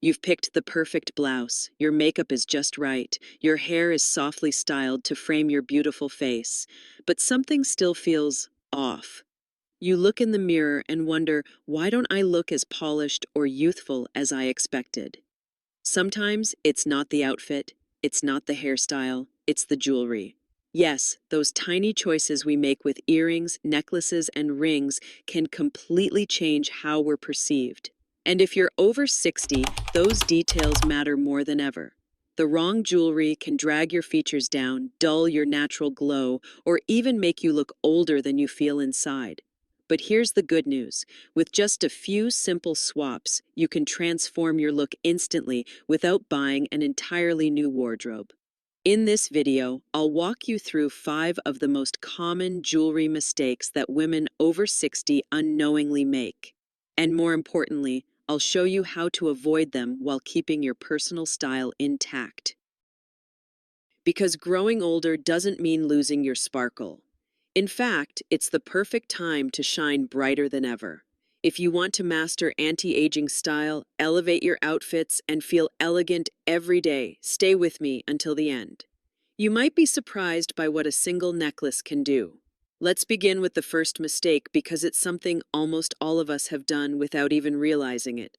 You've picked the perfect blouse, your makeup is just right, your hair is softly styled to frame your beautiful face, but something still feels off. You look in the mirror and wonder, why don't I look as polished or youthful as I expected? Sometimes it's not the outfit, it's not the hairstyle, it's the jewelry. Yes, those tiny choices we make with earrings, necklaces, and rings can completely change how we're perceived. And if you're over 60, those details matter more than ever. The wrong jewelry can drag your features down, dull your natural glow, or even make you look older than you feel inside. But here's the good news. With just a few simple swaps, you can transform your look instantly without buying an entirely new wardrobe. In this video, I'll walk you through 5 of the most common jewelry mistakes that women over 60 unknowingly make. And more importantly, I'll show you how to avoid them while keeping your personal style intact. Because growing older doesn't mean losing your sparkle. In fact, it's the perfect time to shine brighter than ever. If you want to master anti-aging style, elevate your outfits, and feel elegant every day, stay with me until the end. You might be surprised by what a single necklace can do. Let's begin with the first mistake because it's something almost all of us have done without even realizing it.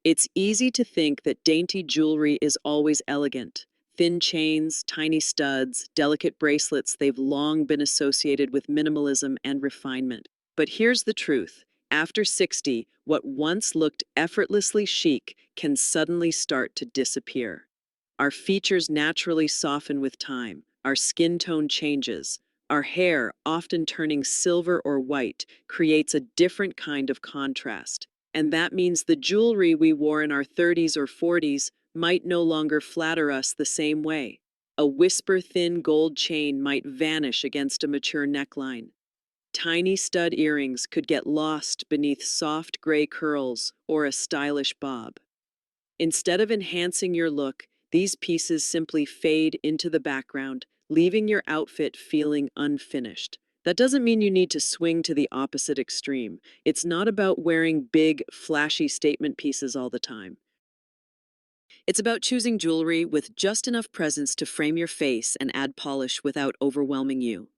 It's easy to think that dainty jewelry is always elegant. Thin chains, tiny studs, delicate bracelets, they've long been associated with minimalism and refinement. But here's the truth. After 60, what once looked effortlessly chic can suddenly start to disappear. Our features naturally soften with time. Our skin tone changes. Our hair, often turning silver or white, creates a different kind of contrast. And that means the jewelry we wore in our 30s or 40s might no longer flatter us the same way. A whisper-thin gold chain might vanish against a mature neckline. Tiny stud earrings could get lost beneath soft gray curls or a stylish bob. Instead of enhancing your look, these pieces simply fade into the background, leaving your outfit feeling unfinished. That doesn't mean you need to swing to the opposite extreme. It's not about wearing big, flashy statement pieces all the time. It's about choosing jewelry with just enough presence to frame your face and add polish without overwhelming you.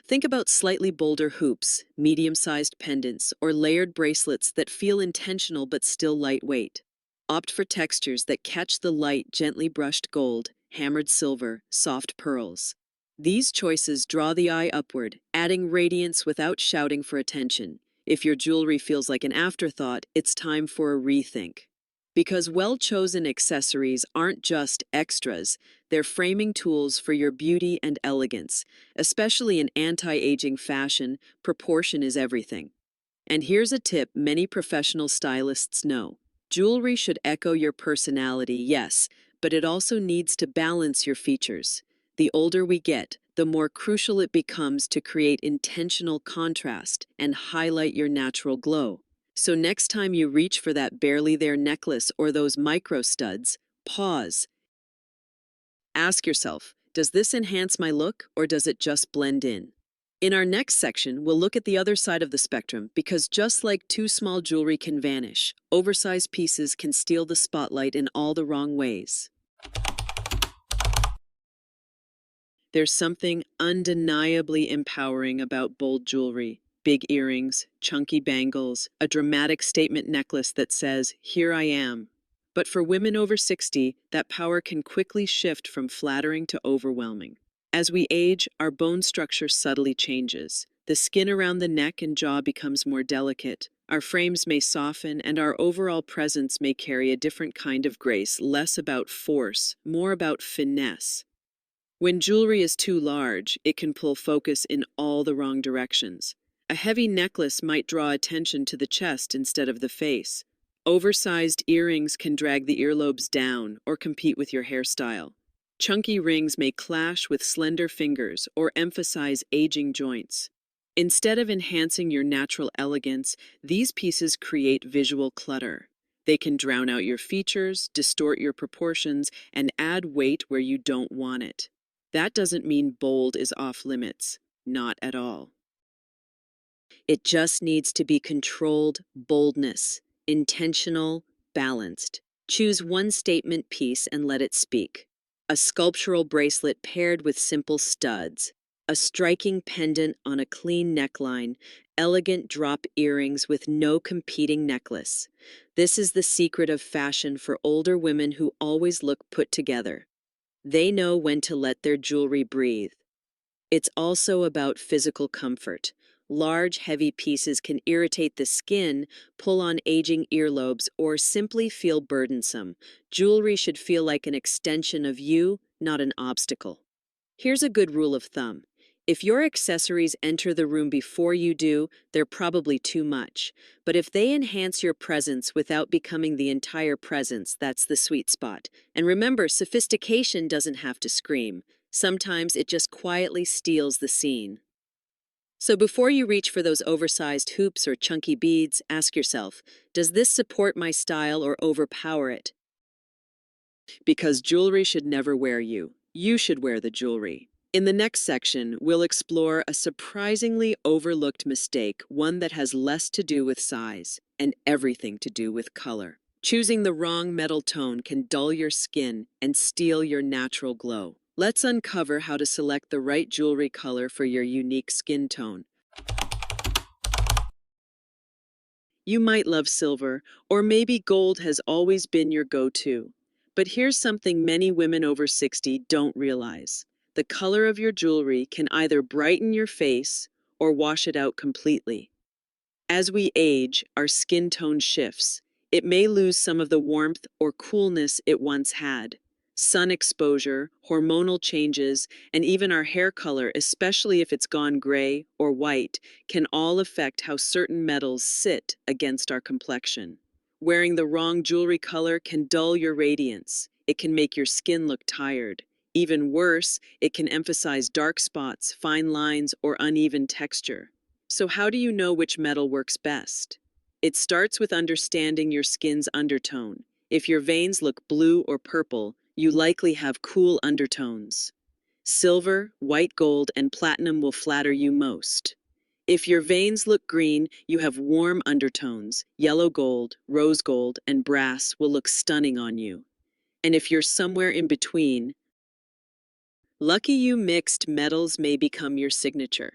Think about slightly bolder hoops, medium-sized pendants, or layered bracelets that feel intentional but still lightweight. Opt for textures that catch the light, gently brushed gold, hammered silver, soft pearls. These choices draw the eye upward, adding radiance without shouting for attention. If your jewelry feels like an afterthought, it's time for a rethink. Because well-chosen accessories aren't just extras, they're framing tools for your beauty and elegance. Especially in anti-aging fashion, proportion is everything. And here's a tip many professional stylists know. Jewelry should echo your personality, yes, but it also needs to balance your features. The older we get, the more crucial it becomes to create intentional contrast and highlight your natural glow. So next time you reach for that barely there necklace or those micro studs, pause. Ask yourself, does this enhance my look or does it just blend in? In our next section, we'll look at the other side of the spectrum because just like too small jewelry can vanish, oversized pieces can steal the spotlight in all the wrong ways. There's something undeniably empowering about bold jewelry. Big earrings, chunky bangles, a dramatic statement necklace that says, "Here I am." But for women over 60, that power can quickly shift from flattering to overwhelming. As we age, our bone structure subtly changes. The skin around the neck and jaw becomes more delicate. Our frames may soften, and our overall presence may carry a different kind of grace, less about force, more about finesse. When jewelry is too large, it can pull focus in all the wrong directions. A heavy necklace might draw attention to the chest instead of the face. Oversized earrings can drag the earlobes down or compete with your hairstyle. Chunky rings may clash with slender fingers or emphasize aging joints. Instead of enhancing your natural elegance, these pieces create visual clutter. They can drown out your features, distort your proportions, and add weight where you don't want it. That doesn't mean bold is off limits. Not at all. It just needs to be controlled boldness. intentional, balanced. Choose one statement piece and let it speak. A sculptural bracelet paired with simple studs, a striking pendant on a clean neckline, elegant drop earrings with no competing necklace. This is the secret of fashion for older women who always look put together. They know when to let their jewelry breathe. It's also about physical comfort. Large, heavy pieces can irritate the skin, pull on aging earlobes, or simply feel burdensome. Jewelry should feel like an extension of you, not an obstacle. Here's a good rule of thumb. If your accessories enter the room before you do, they're probably too much. But if they enhance your presence without becoming the entire presence, that's the sweet spot. And remember, sophistication doesn't have to scream. Sometimes it just quietly steals the scene. So before you reach for those oversized hoops or chunky beads, ask yourself, does this support my style or overpower it? Because jewelry should never wear you. You should wear the jewelry. In the next section, we'll explore a surprisingly overlooked mistake, one that has less to do with size and everything to do with color. Choosing the wrong metal tone can dull your skin and steal your natural glow. Let's uncover how to select the right jewelry color for your unique skin tone. You might love silver, or maybe gold has always been your go-to. But here's something many women over 60 don't realize. The color of your jewelry can either brighten your face or wash it out completely. As we age, our skin tone shifts. It may lose some of the warmth or coolness it once had. Sun exposure, hormonal changes, and even our hair color, especially if it's gone gray or white, can all affect how certain metals sit against our complexion. Wearing the wrong jewelry color can dull your radiance. It can make your skin look tired. Even worse, it can emphasize dark spots, fine lines, or uneven texture. So how do you know which metal works best? It starts with understanding your skin's undertone. If your veins look blue or purple, you likely have cool undertones. Silver, white gold, and platinum will flatter you most. If your veins look green, you have warm undertones. Yellow gold, rose gold, and brass will look stunning on you. And if you're somewhere in between, lucky you, mixed metals may become your signature.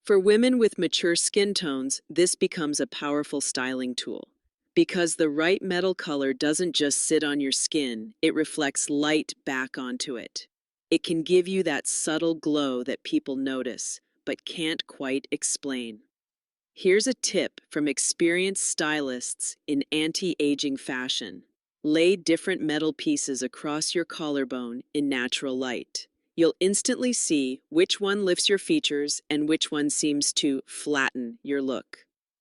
For women with mature skin tones, this becomes a powerful styling tool. Because the right metal color doesn't just sit on your skin, it reflects light back onto it. It can give you that subtle glow that people notice, but can't quite explain. Here's a tip from experienced stylists in anti-aging fashion. Lay different metal pieces across your collarbone in natural light. You'll instantly see which one lifts your features and which one seems to flatten your look.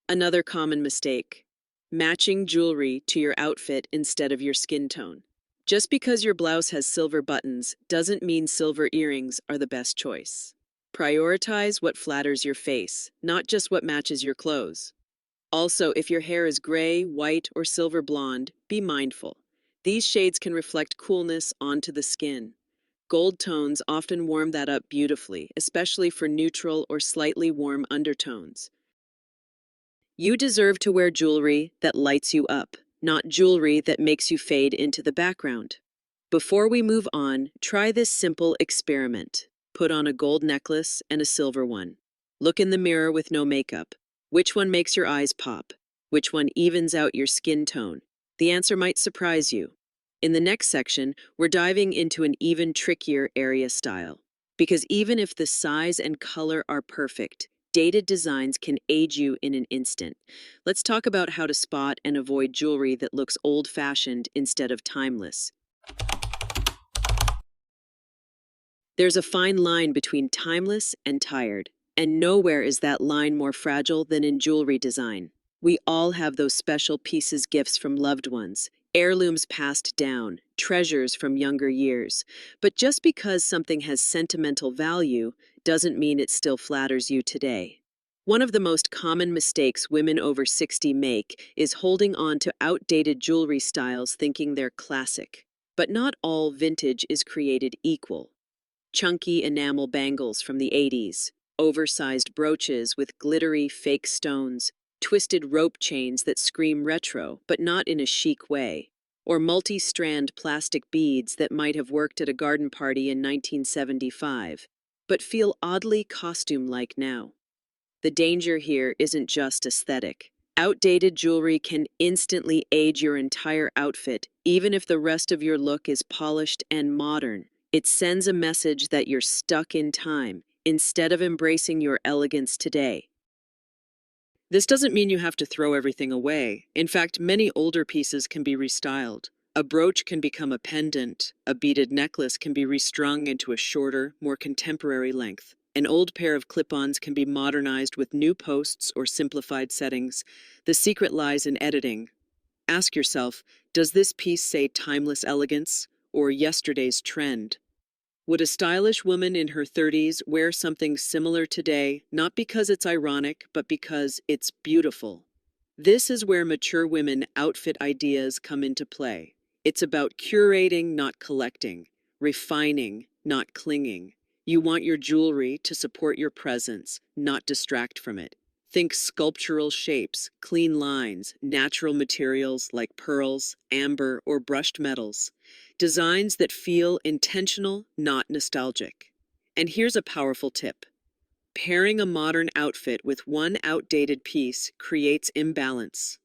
Another common mistake: matching jewelry to your outfit instead of your skin tone. Just because your blouse has silver buttons doesn't mean silver earrings are the best choice. Prioritize what flatters your face, not just what matches your clothes. Also, if your hair is gray, white, or silver blonde, be mindful. These shades can reflect coolness onto the skin. Gold tones often warm that up beautifully, especially for neutral or slightly warm undertones. You deserve to wear jewelry that lights you up, not jewelry that makes you fade into the background. Before we move on, try this simple experiment. Put on a gold necklace and a silver one. Look in the mirror with no makeup. Which one makes your eyes pop? Which one evens out your skin tone? The answer might surprise you. In the next section, we're diving into an even trickier area: style. Because even if the size and color are perfect, dated designs can age you in an instant. Let's talk about how to spot and avoid jewelry that looks old-fashioned instead of timeless. There's a fine line between timeless and tired, and nowhere is that line more fragile than in jewelry design. We all have those special pieces, gifts from loved ones, heirlooms passed down, treasures from younger years. But just because something has sentimental value doesn't mean it still flatters you today. One of the most common mistakes women over 60 make is holding on to outdated jewelry styles thinking they're classic. But not all vintage is created equal. Chunky enamel bangles from the 80s, oversized brooches with glittery fake stones, twisted rope chains that scream retro, but not in a chic way, or multi-strand plastic beads that might have worked at a garden party in 1975, but feel oddly costume-like now. The danger here isn't just aesthetic. Outdated jewelry can instantly age your entire outfit, even if the rest of your look is polished and modern. It sends a message that you're stuck in time, instead of embracing your elegance today. This doesn't mean you have to throw everything away. In fact, many older pieces can be restyled. A brooch can become a pendant, a beaded necklace can be restrung into a shorter, more contemporary length. An old pair of clip-ons can be modernized with new posts or simplified settings. The secret lies in editing. Ask yourself, does this piece say timeless elegance or yesterday's trend? Would a stylish woman in her 30s wear something similar today, not because it's ironic, but because it's beautiful? This is where mature women outfit ideas come into play. It's about curating, not collecting, refining, not clinging. You want your jewelry to support your presence, not distract from it. Think sculptural shapes, clean lines, natural materials like pearls, amber, or brushed metals. Designs that feel intentional, not nostalgic. And here's a powerful tip. Pairing a modern outfit with one outdated piece creates imbalance.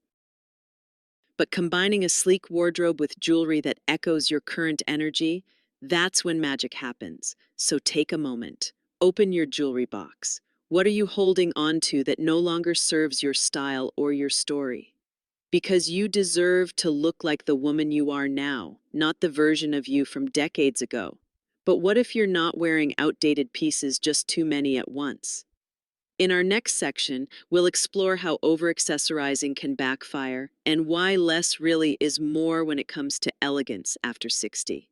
But combining a sleek wardrobe with jewelry that echoes your current energy, that's when magic happens. So take a moment. Open your jewelry box. What are you holding on to that no longer serves your style or your story? Because you deserve to look like the woman you are now, not the version of you from decades ago. But what if you're not wearing outdated pieces, just too many at once? In our next section, we'll explore how over-accessorizing can backfire and why less really is more when it comes to elegance after 60.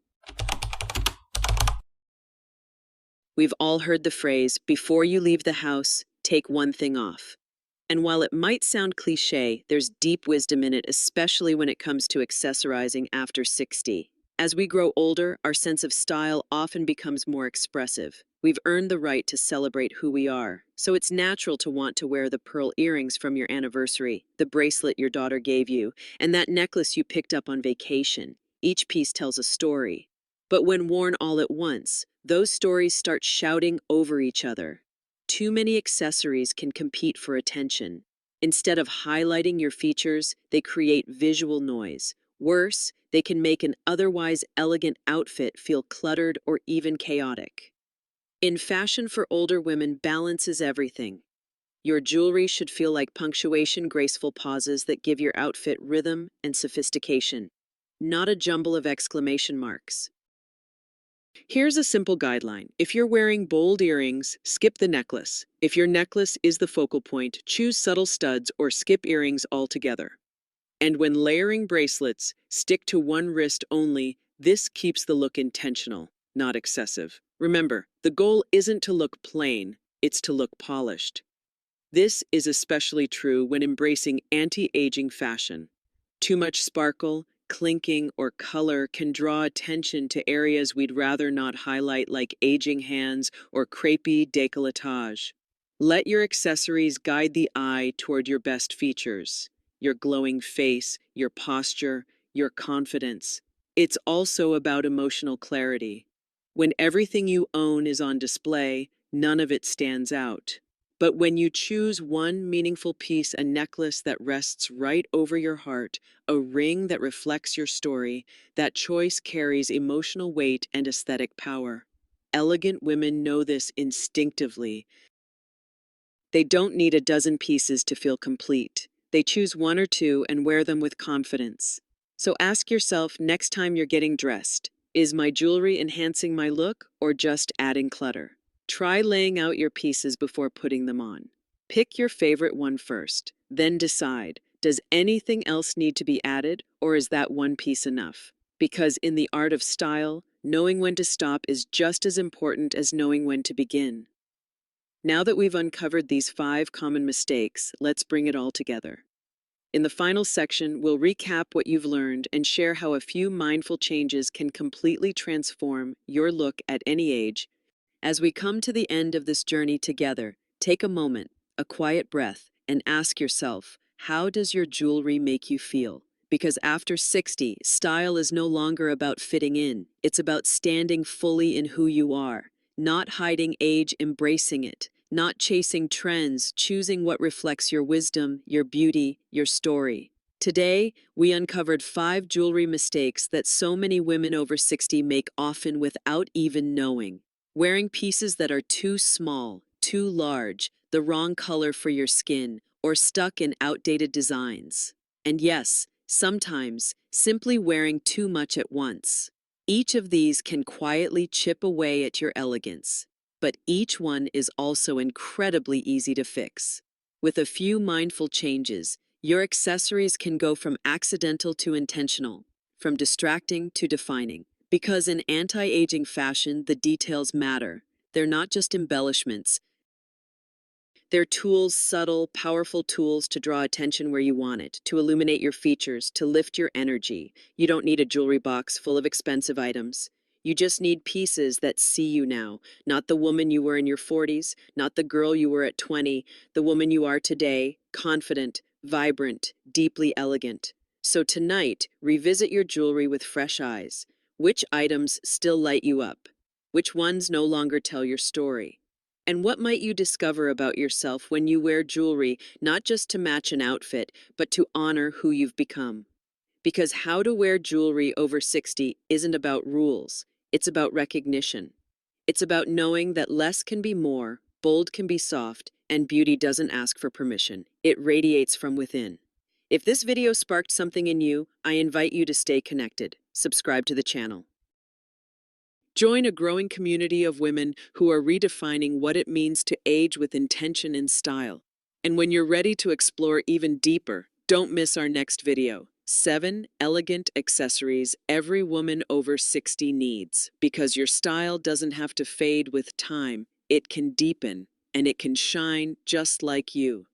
We've all heard the phrase, before you leave the house, take one thing off. And while it might sound cliche, there's deep wisdom in it, especially when it comes to accessorizing after 60. As we grow older, our sense of style often becomes more expressive. We've earned the right to celebrate who we are, so it's natural to want to wear the pearl earrings from your anniversary, the bracelet your daughter gave you, and that necklace you picked up on vacation. Each piece tells a story. But when worn all at once, those stories start shouting over each other. Too many accessories can compete for attention. Instead of highlighting your features, they create visual noise. Worse, they can make an otherwise elegant outfit feel cluttered or even chaotic. In fashion for older women, balance is everything. Your jewelry should feel like punctuation, graceful pauses that give your outfit rhythm and sophistication, not a jumble of exclamation marks. Here's a simple guideline. If you're wearing bold earrings, skip the necklace. If your necklace is the focal point, choose subtle studs or skip earrings altogether. And when layering bracelets, stick to one wrist only. This keeps the look intentional, not excessive. Remember, the goal isn't to look plain, it's to look polished. This is especially true when embracing anti-aging fashion. Too much sparkle, clinking, or color can draw attention to areas we'd rather not highlight, like aging hands or crepey décolletage. Let your accessories guide the eye toward your best features, your glowing face, your posture, your confidence. It's also about emotional clarity. When everything you own is on display, none of it stands out. But when you choose one meaningful piece, a necklace that rests right over your heart, a ring that reflects your story, that choice carries emotional weight and aesthetic power. Elegant women know this instinctively. They don't need a dozen pieces to feel complete. They choose one or two and wear them with confidence. So ask yourself next time you're getting dressed, is my jewelry enhancing my look or just adding clutter? Try laying out your pieces before putting them on. Pick your favorite one first, then decide, does anything else need to be added, or is that one piece enough? Because in the art of style, knowing when to stop is just as important as knowing when to begin. Now that we've uncovered these 5 common mistakes, let's bring it all together. In the final section, we'll recap what you've learned and share how a few mindful changes can completely transform your look at any age. As we come to the end of this journey together, take a moment, a quiet breath, and ask yourself, how does your jewelry make you feel? Because after 60, style is no longer about fitting in. It's about standing fully in who you are, not hiding age, embracing it, not chasing trends, choosing what reflects your wisdom, your beauty, your story. Today, we uncovered 5 jewelry mistakes that so many women over 60 make often without even knowing. Wearing pieces that are too small, too large, the wrong color for your skin, or stuck in outdated designs. And yes, sometimes simply wearing too much at once. Each of these can quietly chip away at your elegance, but each one is also incredibly easy to fix. With a few mindful changes, your accessories can go from accidental to intentional, from distracting to defining. Because in anti-aging fashion, the details matter. They're not just embellishments. They're tools, subtle, powerful tools to draw attention where you want it, to illuminate your features, to lift your energy. You don't need a jewelry box full of expensive items. You just need pieces that see you now, not the woman you were in your 40s, not the girl you were at 20, the woman you are today, confident, vibrant, deeply elegant. So tonight, revisit your jewelry with fresh eyes. Which items still light you up? Which ones no longer tell your story? And what might you discover about yourself when you wear jewelry not just to match an outfit, but to honor who you've become? Because how to wear jewelry over 60 isn't about rules, it's about recognition. It's about knowing that less can be more, bold can be soft, and beauty doesn't ask for permission. It radiates from within. If this video sparked something in you, I invite you to stay connected. Subscribe to the channel. Join a growing community of women who are redefining what it means to age with intention and style. And when you're ready to explore even deeper, don't miss our next video. 7 elegant accessories every woman over 60 needs. Because your style doesn't have to fade with time, it can deepen, and it can shine just like you.